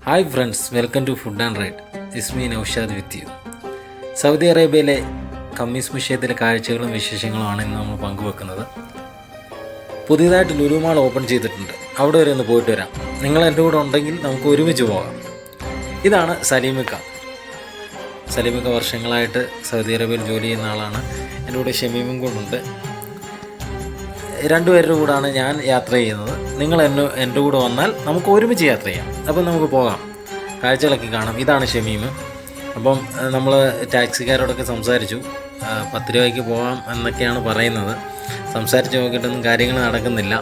Hi friends, welcome to food and ride. Is me Naushad with you. Saudi അറേബ്യയിലെ കമ്മീസ് വിഷയത്തിലെ കാഴ്ചകളും വിശേഷങ്ങളുമാണ് ഇന്ന് നമ്മൾ പങ്കുവെക്കുന്നത്. പുതിയതായിട്ട് ലുലു മാൾ ഓപ്പൺ ചെയ്തിട്ടുണ്ട്. അവിടെ വരെ ഒന്ന് പോയിട്ട് വരാം. നിങ്ങൾ എൻ്റെ കൂടെ ഉണ്ടെങ്കിൽ നമുക്ക് ഒരുമിച്ച് പോകാം. ഇതാണ് സലീമിക്ക. സലീമിക്ക വർഷങ്ങളായിട്ട് സൗദി അറേബ്യയിൽ ജോലി ചെയ്യുന്ന ആളാണ്. എൻ്റെ കൂടെ ഷമീമും കൊണ്ടുണ്ട്. രണ്ടുപേരുടെ കൂടാണ് ഞാൻ യാത്ര ചെയ്യുന്നത്. നിങ്ങൾ എൻ്റെ കൂടെ വന്നാൽ നമുക്ക് ഒരുമിച്ച് യാത്ര ചെയ്യാം. അപ്പം നമുക്ക് പോകാം, കാഴ്ചകളൊക്കെ കാണാം. ഇതാണ് ഷമീം. അപ്പം നമ്മൾ ടാക്സിക്കാരോടൊക്കെ സംസാരിച്ചു. 10 രൂപയ്ക്ക് പോകാം എന്നൊക്കെയാണ് പറയുന്നത്. സംസാരിച്ച് നോക്കിയിട്ടൊന്നും കാര്യങ്ങൾ നടക്കുന്നില്ല.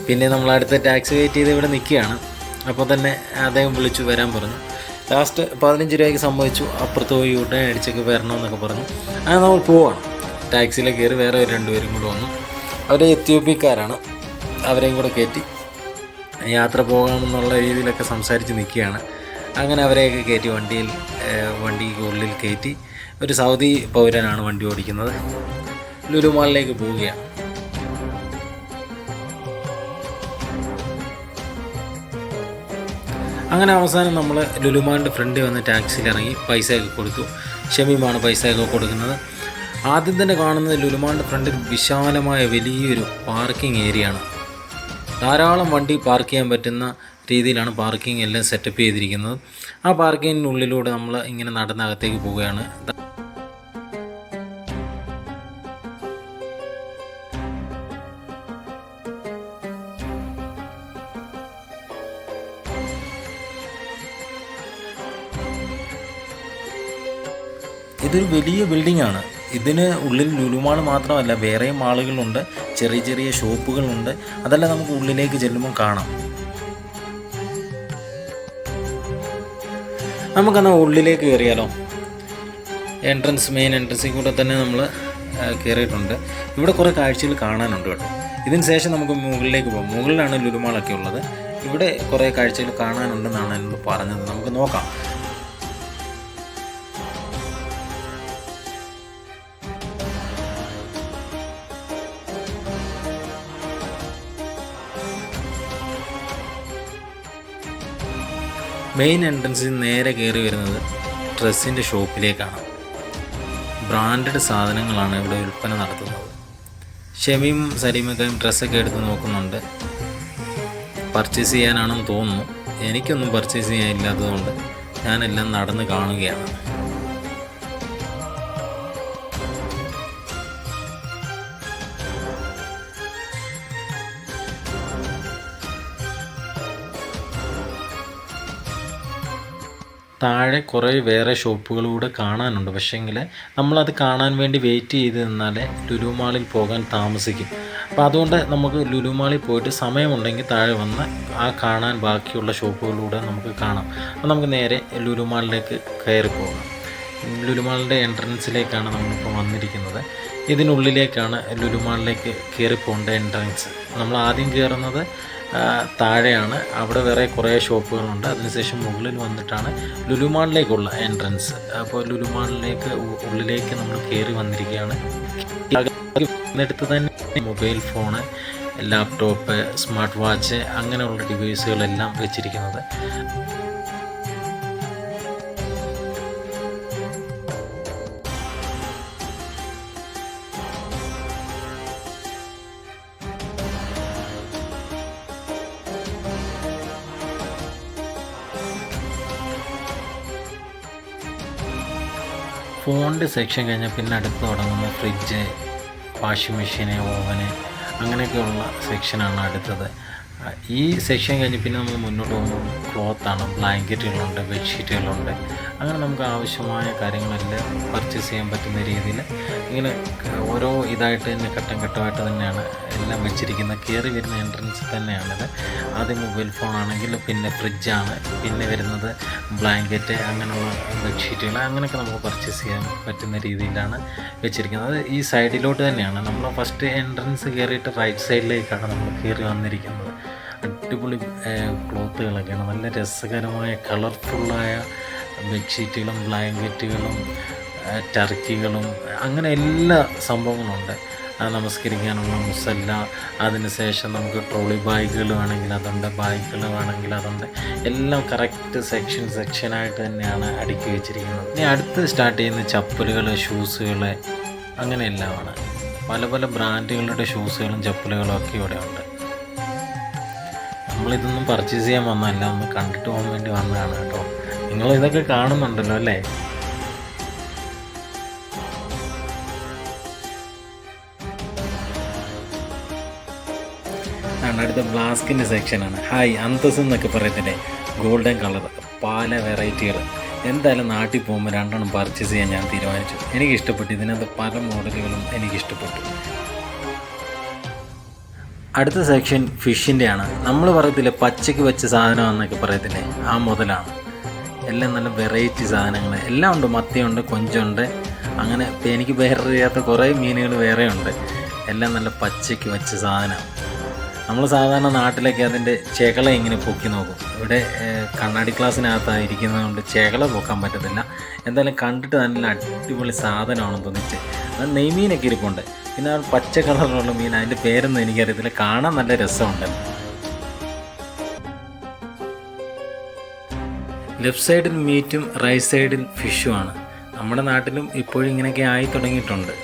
പിന്നെ നമ്മൾ അടുത്ത ടാക്സി വെയിറ്റ് ചെയ്ത് ഇവിടെ നിൽക്കുകയാണ്. അപ്പോൾ തന്നെ അദ്ദേഹം വിളിച്ചു വരാൻ പറഞ്ഞു. ലാസ്റ്റ് 15 രൂപയ്ക്ക് സമ്മതിച്ചു. അപ്പുറത്ത് പോയി ഉടനെ അടിച്ചൊക്കെ വരണമെന്നൊക്കെ പറഞ്ഞു. അങ്ങനെ നമ്മൾ പോവാണ്. ടാക്സിയിലേക്ക് കയറി വേറെ 2 പേരും കൂടെ വന്നു. അവർ എത്യോപ്യക്കാരാണ്. അവരെയും കൂടെ കയറ്റി യാത്ര പോകാമെന്നുള്ള രീതിയിലൊക്കെ സംസാരിച്ച് നിൽക്കുകയാണ്. അങ്ങനെ അവരെയൊക്കെ കയറ്റി വണ്ടിക്കുള്ളിൽ കയറ്റി. ഒരു സൗദി പൗരനാണ് വണ്ടി ഓടിക്കുന്നത്. ലുലു മാളിലേക്ക് പോവുകയാണ്. അങ്ങനെ അവസാനം നമ്മൾ ലുലു മാളിൻ്റെ ഫ്രണ്ടിൽ വന്ന് ടാക്സിയിൽ ഇറങ്ങി പൈസയൊക്കെ കൊടുത്തു. ഷമീമാണ് പൈസയൊക്കെ കൊടുക്കുന്നത്. ആദ്യം തന്നെ കാണുന്നത് ലുലുമാളിൻ്റെ ഫ്രണ്ടിൽ വിശാലമായ വലിയൊരു പാർക്കിംഗ് ഏരിയ ആണ്. ധാരാളം വണ്ടി പാർക്ക് ചെയ്യാൻ പറ്റുന്ന രീതിയിലാണ് പാർക്കിംഗ് എല്ലാം സെറ്റപ്പ് ചെയ്തിരിക്കുന്നത്. ആ പാർക്കിങ്ങിനുള്ളിലൂടെ നമ്മൾ ഇങ്ങനെ നടന്നകത്തേക്ക് പോവുകയാണ്. ഇതൊരു വലിയ ബിൽഡിംഗ് ആണ്. ഇതിന് ഉള്ളിൽ ലുലു മാൾ മാത്രമല്ല, വേറെയും മാളുകളുണ്ട്, ചെറിയ ചെറിയ ഷോപ്പുകളുണ്ട്. അതെല്ലാം നമുക്ക് ഉള്ളിലേക്ക് ചെല്ലുമ്പോൾ കാണാം. നമുക്കെന്നാൽ ഉള്ളിലേക്ക് കയറിയാലോ? മെയിൻ എൻട്രൻസിൽ കൂടെ തന്നെ നമ്മൾ കയറിയിട്ടുണ്ട്. ഇവിടെ കുറേ കാഴ്ചകൾ കാണാനുണ്ട് കേട്ടോ. ഇതിന് ശേഷം നമുക്ക് മുകളിലേക്ക് പോകാം. മുകളിലാണ് ലുലു മാളൊക്കെ ഉള്ളത്. ഇവിടെ കുറേ കാഴ്ചകൾ കാണാനുണ്ടെന്നാണ് എന്നോട് പറഞ്ഞത്. നമുക്ക് നോക്കാം. മെയിൻ എൻട്രൻസിൽ നേരെ കയറി വരുന്നത് ഡ്രസ്സിൻ്റെ ഷോപ്പിലേക്കാണ്. ബ്രാൻഡഡ് സാധനങ്ങളാണ് ഇവിടെ വിൽപ്പന നടത്തുന്നത്. ഷമീം സലീമൊക്കെയും ഡ്രസ്സൊക്കെ എടുത്ത് നോക്കുന്നുണ്ട്. പർച്ചേസ് ചെയ്യാനാണെന്ന് തോന്നുന്നു. എനിക്കൊന്നും പർച്ചേസ് ചെയ്യാനില്ലാത്തതുകൊണ്ട് ഞാനെല്ലാം നടന്ന് കാണുകയാണ്. താഴെ കുറേ വേറെ ഷോപ്പുകളൂടെ കാണാനുണ്ട്. പക്ഷേങ്കിൽ നമ്മളത് കാണാൻ വേണ്ടി വെയിറ്റ് ചെയ്ത് നിന്നാലേ ലുലു മാളിൽ പോകാൻ താമസിക്കും. അപ്പോൾ അതുകൊണ്ട് നമുക്ക് ലുലു മാളിൽ പോയിട്ട് സമയമുണ്ടെങ്കിൽ താഴെ വന്ന് ആ കാണാൻ ബാക്കിയുള്ള ഷോപ്പുകളിലൂടെ നമുക്ക് കാണാം. അപ്പോൾ നമുക്ക് നേരെ ലുലു മാളിലേക്ക് കയറി പോകാം. ലുലു മാളിൻ്റെ എൻട്രൻസിലേക്കാണ് നമ്മളിപ്പോൾ വന്നിരിക്കുന്നത്. ഇതിനുള്ളിലേക്കാണ് ലുലു മാളിലേക്ക് കയറി പോകേണ്ട എൻട്രൻസ്. നമ്മൾ ആദ്യം കയറുന്നത് താഴെയാണ്. അവിടെ വേറെ കുറേ ഷോപ്പുകളുണ്ട്. അതിനുശേഷം മുകളിൽ വന്നിട്ടാണ് ലുലു മാളിലേക്കുള്ള എൻട്രൻസ്. അപ്പോൾ ലുലു മാളിലേക്ക് ഉള്ളിലേക്ക് നമ്മൾ കയറി വന്നിരിക്കുകയാണ്. എന്നിടത്ത് തന്നെ mobile phone, laptop, smart watch അങ്ങനെയുള്ള ഡിവൈസുകളെല്ലാം വെച്ചിരിക്കുന്നത്. ഫോണിൻ്റെ സെക്ഷൻ കഴിഞ്ഞാൽ പിന്നെ അടുത്ത് തുടങ്ങുന്ന ഫ്രിഡ്ജ്, വാഷിംഗ് മെഷീന്, ഓവന് അങ്ങനെയൊക്കെയുള്ള സെക്ഷനാണ് അടുത്തത്. ഈ സെക്ഷൻ കഴിഞ്ഞ് പിന്നെ നമ്മൾ മുന്നോട്ട് പോകുമ്പോൾ ക്ലോത്താണ്. ബ്ലാങ്കറ്റുകളുണ്ട്, ബെഡ്ഷീറ്റുകളുണ്ട്. അങ്ങനെ നമുക്ക് ആവശ്യമായ കാര്യങ്ങളെല്ലാം പർച്ചേസ് ചെയ്യാൻ പറ്റുന്ന രീതിയിൽ ഇങ്ങനെ ഓരോ ഇതായിട്ട് തന്നെ ഘട്ടം ഘട്ടമായിട്ട് തന്നെയാണ് എല്ലാം വെച്ചിരിക്കുന്നത്. കയറി വരുന്ന എൻട്രൻസ് തന്നെയാണിത്. ആദ്യം മൊബൈൽ ഫോണാണെങ്കിൽ പിന്നെ ഫ്രിഡ്ജാണ്, പിന്നെ വരുന്നത് ബ്ലാങ്കറ്റ്, അങ്ങനെയുള്ള ബെഡ്ഷീറ്റുകൾ അങ്ങനെയൊക്കെ നമുക്ക് പർച്ചേസ് ചെയ്യാൻ പറ്റുന്ന രീതിയിലാണ് വെച്ചിരിക്കുന്നത്. അത് ഈ സൈഡിലോട്ട് തന്നെയാണ്. നമ്മൾ ഫസ്റ്റ് എൻട്രൻസ് കയറിയിട്ട് റൈറ്റ് സൈഡിലേക്കാണ് നമ്മൾ കയറി വന്നിരിക്കുന്നത്. അടിപൊളി ക്ലോത്തുകളൊക്കെയാണ്. നല്ല രസകരമായ കളർഫുള്ളായ ബെഡ്ഷീറ്റുകളും ബ്ലാങ്കറ്റുകളും ടർക്കികളും അങ്ങനെ എല്ലാ സംഭവങ്ങളുണ്ട്. നമസ്കരിക്കാനുള്ള മുസല്ല, അതിനുശേഷം നമുക്ക് ട്രോളി ബാഗുകൾ വേണമെങ്കിൽ അതുണ്ട്, ബാഗുകൾ വേണമെങ്കിൽ അതുണ്ട്. എല്ലാം കറക്റ്റ് സെക്ഷനായിട്ട് തന്നെയാണ് അടുക്കി വെച്ചിരിക്കുന്നത്. ഇനി അടുത്ത് സ്റ്റാർട്ട് ചെയ്യുന്ന ചപ്പലുകൾ, ഷൂസുകൾ, അങ്ങനെ എല്ലാമാണ്. പല പല ബ്രാൻഡുകളുടെ ഷൂസുകളും ചപ്പലുകളും ഒക്കെ ഇവിടെ ഉണ്ട്. നമ്മളിതൊന്നും പർച്ചേസ് ചെയ്യാൻ വന്നതല്ല, ഒന്ന് കണ്ടിട്ട് പോകാൻ വേണ്ടി വന്നതാണ് കേട്ടോ. നിങ്ങളിതൊക്കെ കാണുന്നുണ്ടല്ലോ അല്ലേ? അടുത്ത ബ്ലാസ്കിൻ്റെ സെക്ഷനാണ്. ഹായ് അന്തസ് എന്നൊക്കെ പറയത്തില്ലേ, ഗോൾഡൻ കളർ പല വെറൈറ്റികൾ. എന്തായാലും നാട്ടിൽ പോകുമ്പോൾ 2 പർച്ചേസ് ചെയ്യാൻ ഞാൻ തീരുമാനിച്ചു. എനിക്കിഷ്ടപ്പെട്ടു, ഇതിനകത്ത് പല മോഡലുകളും എനിക്കിഷ്ടപ്പെട്ടു. അടുത്ത സെക്ഷൻ ഫിഷിൻ്റെയാണ്. നമ്മൾ പറയത്തില്ലേ പച്ചയ്ക്ക് വെച്ച സാധനമാണെന്നൊക്കെ പറയത്തില്ലേ, ആ മുതലാണ്. എല്ലാം നല്ല വെറൈറ്റി സാധനങ്ങൾ എല്ലാം ഉണ്ട്. മത്തിയുണ്ട്, കൊഞ്ചുണ്ട്, അങ്ങനെ എനിക്ക് വേററിയാത്ത കുറേ മീനുകൾ വേറെ ഉണ്ട്. എല്ലാം നല്ല പച്ചയ്ക്ക് വെച്ച സാധനമാണ്. നമ്മൾ സാധാരണ നാട്ടിലൊക്കെ അതിൻ്റെ ചെകള ഇങ്ങനെ പൊക്കി നോക്കും. ഇവിടെ കണ്ണാടി ഗ്ലാസ്സിനകത്തായിരിക്കുന്നതുകൊണ്ട് ചെകള പൊക്കാൻ പറ്റത്തില്ല. എന്തായാലും കണ്ടിട്ട് നല്ല അടിപൊളി സാധനമാണെന്ന് തോന്നിച്ച്. അത് നെയ്മീനൊക്കെ ഇരിപ്പുണ്ട്. പിന്നെ ആ പച്ച കളറുള്ള മീൻ, അതിൻ്റെ പേരൊന്നും എനിക്കറിയത്തില്ല, കാണാൻ നല്ല രസമുണ്ട്. ലെഫ്റ്റ് സൈഡിൽ മീറ്റും റൈറ്റ് സൈഡിൽ ഫിഷുമാണ്. നമ്മുടെ നാട്ടിലും ഇപ്പോഴും ഇങ്ങനെയൊക്കെ ആയി തുടങ്ങിയിട്ടുണ്ട്.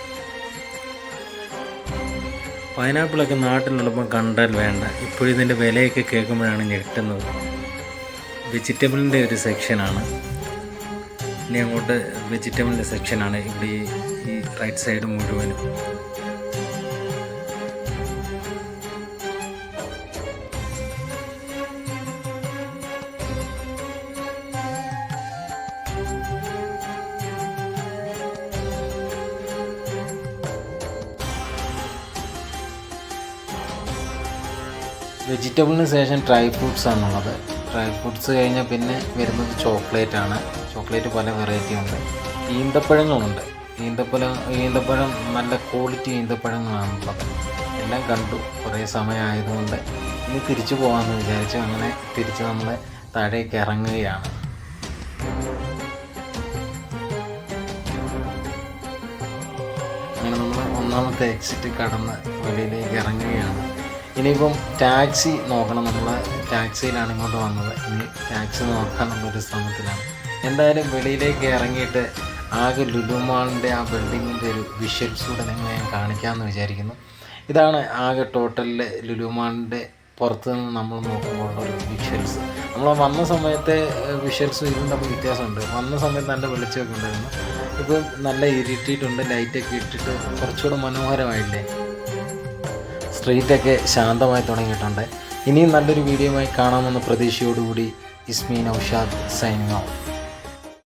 പൈനാപ്പിളൊക്കെ നാട്ടിലുള്ളപ്പോൾ കണ്ടാൽ വേണ്ട, ഇപ്പോഴിതിൻ്റെ വിലയൊക്കെ കേൾക്കുമ്പോഴാണ് ഞെട്ടുന്നത്. വെജിറ്റബിളിൻ്റെ ഒരു സെക്ഷനാണ്. ഇനി അങ്ങോട്ട് വെജിറ്റബിളിൻ്റെ സെക്ഷനാണ് ഇവിടെ ഈ റൈറ്റ് സൈഡ് മുഴുവനും. വെജിറ്റബിളിന് ശേഷം ഡ്രൈ ഫ്രൂട്ട്സ് ആണുള്ളത്. ഡ്രൈ ഫ്രൂട്ട്സ് കഴിഞ്ഞാൽ പിന്നെ വരുന്നത് ചോക്ലേറ്റാണ്. ചോക്ലേറ്റ് പല വെറൈറ്റി ഉണ്ട്. ഈന്തപ്പഴങ്ങളുണ്ട്. ഈന്തപ്പഴം നല്ല ക്വാളിറ്റി ഈന്തപ്പഴങ്ങളാണുള്ളത്. എല്ലാം കണ്ടു. കുറേ സമയമായതുകൊണ്ട് ഇനി തിരിച്ചു പോകാമെന്ന് വിചാരിച്ചു. അങ്ങനെ തിരിച്ച് നമ്മൾ താഴേക്ക് ഇറങ്ങുകയാണ്. അങ്ങനെ നമ്മൾ ഒന്നാമത്തെ എക്സിറ്റ് കടന്ന് വെളിയിലേക്ക് ഇറങ്ങുകയാണ്. ഇനിയിപ്പം ടാക്സി നോക്കണം. നമ്മൾ ടാക്സിയിലാണ് ഇങ്ങോട്ട് വന്നത്. ഇനി ടാക്സി നോക്കാനുള്ളൊരു ശ്രമത്തിലാണ്. എന്തായാലും വെളിയിലേക്ക് ഇറങ്ങിയിട്ട് ആകെ ലുലു മാളിൻ്റെ ആ ബിൽഡിങ്ങിൻ്റെ ഒരു വിഷ്വൽസ് കൂടെ നിങ്ങളെ ഞാൻ കാണിക്കാമെന്ന് വിചാരിക്കുന്നു. ഇതാണ് ആകെ ടോട്ടലിൽ ലുലു മാളിൻ്റെ പുറത്ത് നിന്ന് നമ്മൾ നോക്കുമ്പോൾ ഒരു വിഷ്വൽസ്. നമ്മൾ വന്ന സമയത്തെ വിഷ്വൽസും ഇതും തമ്മിൽ വ്യത്യാസമുണ്ട്. വന്ന സമയത്ത് നല്ല വെളിച്ചമൊക്കെ ഉണ്ടായിരുന്നു. ഇപ്പം നല്ല ഇരുട്ടിയിട്ടുണ്ട്. ലൈറ്റൊക്കെ ഇട്ടിട്ട് കുറച്ചുകൂടെ മനോഹരമായില്ലേ. സ്ട്രീറ്റൊക്കെ ശാന്തമായി തുടങ്ങിയിട്ടുണ്ട്. ഇനിയും നല്ലൊരു വീഡിയോയുമായി കാണാമെന്ന പ്രതീക്ഷയോടുകൂടി ഇസ്മി നൗഷാദ് സൈനിങ് ഓഫ്.